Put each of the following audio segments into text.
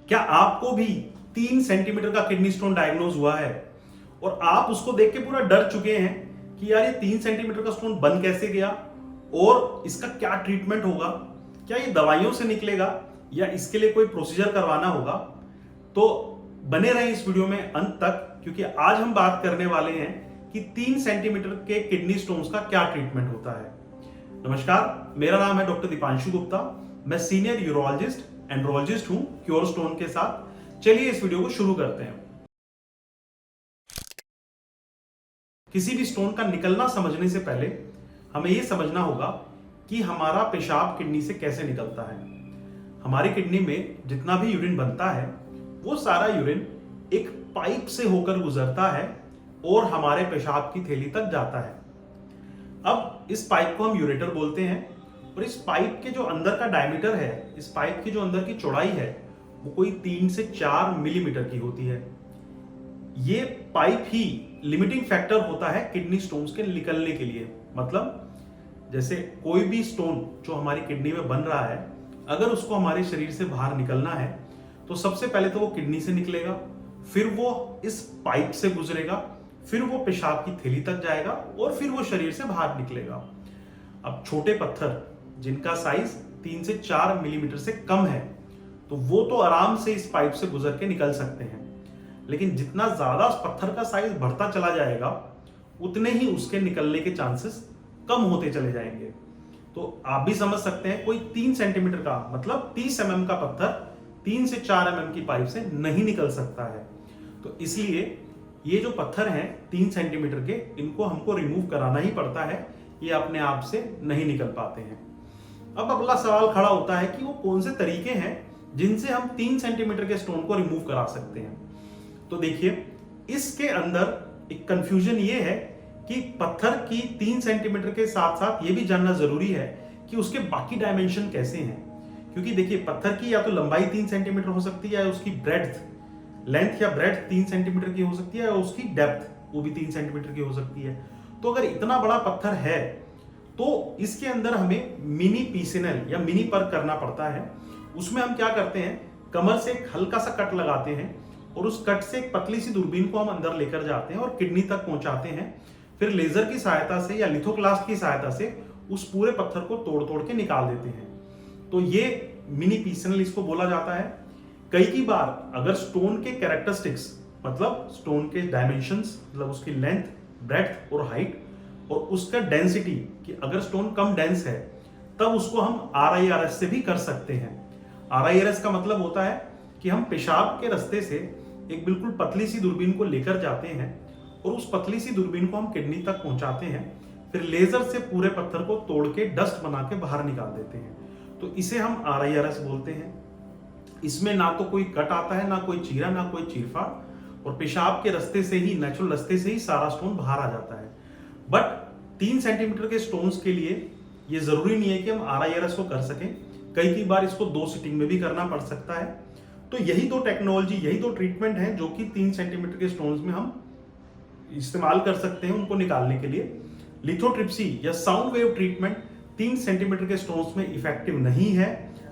क्या आपको भी 3 सेंटीमीटर का किडनी स्टोन डायग्नोज हुआ है और आप उसको देख के पूरा डर चुके हैं कि यार ये 3 सेंटीमीटर का स्टोन बन कैसे गया और इसका क्या ट्रीटमेंट होगा, क्या ये दवाइयों से निकलेगा या इसके लिए कोई प्रोसीजर करवाना होगा? तो बने रहें इस वीडियो में अंत तक, क्योंकि आज हम बात करने वाले हैं कि 3 सेंटीमीटर के किडनी स्टोन्स का क्या ट्रीटमेंट होता है। नमस्कार, मेरा नाम है डॉक्टर दीपांशु गुप्ता। मैं सीनियर यूरोलॉजिस्ट एंड्रोलॉजिस्ट हूं क्योर स्टोन के साथ। चलिए इस वीडियो को शुरू करते हैं। किसी भी स्टोन का निकलना समझने से पहले हमें यह समझना होगा कि हमारा पेशाब किडनी से कैसे निकलता है। हमारी किडनी में जितना भी यूरिन बनता है वो सारा यूरिन एक पाइप से होकर गुजरता है और हमारे पेशाब की थैली तक जाता है। अब इस पाइप को हम यूरेटर बोलते हैं और इस पाइप के जो अंदर का डायमीटर है, इस पाइप की जो अंदर की चौड़ाई है, वो कोई 3 से 4 मिलीमीटर की होती है। ये पाइप ही लिमिटिंग फैक्टर होता है किडनी स्टोन्स के निकलने के लिए। मतलब जैसे कोई भी स्टोन जो हमारी किडनी में बन रहा है, अगर उसको हमारे शरीर से बाहर निकलना है तो सबसे पहले तो वो किडनी से निकलेगा, फिर वो इस पाइप से गुजरेगा, फिर वो पेशाब की थैली तक जाएगा और फिर वो शरीर से बाहर निकलेगा। अब छोटे पत्थर जिनका साइज 3 से 4 मिलीमीटर से कम है तो वो तो आराम से इस पाइप से गुजर के निकल सकते हैं, लेकिन जितना ज्यादा उस पत्थर का साइज बढ़ता चला जाएगा उतने ही उसके निकलने के चांसेस कम होते चले जाएंगे। तो आप भी समझ सकते हैं, कोई 3 सेंटीमीटर का मतलब 30 mm का पत्थर 3 से 4 mm की पाइप से नहीं निकल सकता है। तो इसलिए ये जो पत्थर हैं 3 सेंटीमीटर के, इनको हमको रिमूव कराना ही पड़ता है, ये अपने आप से नहीं निकल पाते हैं। अब अगला सवाल खड़ा होता है कि वो कौन से तरीके हैं जिनसे हम 3 सेंटीमीटर के स्टोन को रिमूव करा सकते हैं। तो देखिए, इसके अंदर एक कंफ्यूजन ये है कि पत्थर की 3 सेंटीमीटर के साथ साथ ये भी जानना जरूरी है कि उसके बाकी डायमेंशन कैसे हैं। क्योंकि देखिए, पत्थर की या तो लंबाई 3 सेंटीमीटर हो सकती है, या उसकी लेंथ या ब्रेड्थ 3 सेंटीमीटर की हो सकती है, और उसकी डेप्थ वो भी 3 सेंटीमीटर की हो सकती है। तो अगर इतना बड़ा पत्थर है तो इसके अंदर हमें मिनी पीसिनल या मिनी पर्क करना पड़ता है। उसमें हम क्या करते हैं, कमर से एक हल्का सा कट लगाते हैं और उस कट से एक पतली सी दूरबीन को हम अंदर लेकर जाते हैं और किडनी तक पहुंचाते हैं। फिर लेजर की सहायता से या लिथोक्लास्ट की सहायता से उस पूरे पत्थर को तोड़ तोड़ के निकाल देते हैं। तो ये मिनी पीसिनल इसको बोला जाता है। कई की बार अगर स्टोन के कैरेक्टरिस्टिक्स मतलब स्टोन के डायमेंशंस, मतलब उसकी लेंथ, ब्रेड्थ और हाइट और उसका डेंसिटी, कि अगर स्टोन कम डेंस है तब उसको हम RIRS से भी कर सकते हैं। RIRS का मतलब होता है कि हम पेशाब के रास्ते से एक बिल्कुल पतली सी दूरबीन को लेकर जाते हैं और उस पतली सी दूरबीन को हम किडनी तक पहुंचाते हैं, फिर लेजर से पूरे पत्थर को तोड़ के डस्ट बना के बाहर निकाल देते हैं। तो इसे हम RIRS बोलते हैं। इसमें ना तो कोई कट आता है, ना कोई चीरा, ना कोई चीरफाड़, और पेशाब के रास्ते से ही, नेचुरल रास्ते से ही सारा स्टोन बाहर आ जाता है। बट 3 सेंटीमीटर के स्टोन्स के लिए ये जरूरी नहीं है कि हम RIRS को कर सकें। कई बार इसको 2 सिटिंग में भी करना पड़ सकता है। तो यही दो टेक्नोलॉजी, यही दो ट्रीटमेंट है जो कि 3 सेंटीमीटर के स्टोन्स में हम इस्तेमाल कर सकते हैं उनको निकालने के लिए। लिथोट्रिप्सी या साउंड वेव ट्रीटमेंट 3 सेंटीमीटर के स्टोन्स में इफेक्टिव नहीं है।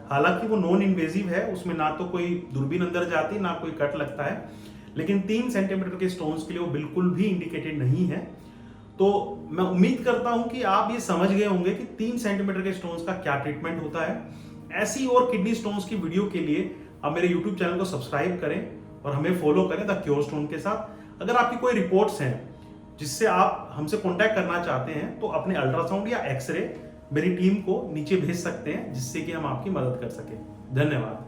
हालांकि वो नॉन इन्वेजिव है, उसमें ना तो कोई दूरबीन अंदर जाती, ना कोई कट लगता है, लेकिन 3 सेंटीमीटर के स्टोन्स के लिए वो बिल्कुल भी इंडिकेटेड नहीं है। तो मैं उम्मीद करता हूं कि आप ये समझ गए होंगे कि 3 सेंटीमीटर के स्टोन्स का क्या ट्रीटमेंट होता है। ऐसी और किडनी स्टोन्स की वीडियो के लिए आप मेरे यूट्यूब चैनल को सब्सक्राइब करें और हमें फॉलो करें द क्योर स्टोन के साथ। अगर आपकी कोई रिपोर्ट्स हैं जिससे आप हमसे कॉन्टैक्ट करना चाहते हैं तो अपने अल्ट्रासाउंड या एक्सरे मेरी टीम को नीचे भेज सकते हैं, जिससे कि हम आपकी मदद कर सकें। धन्यवाद।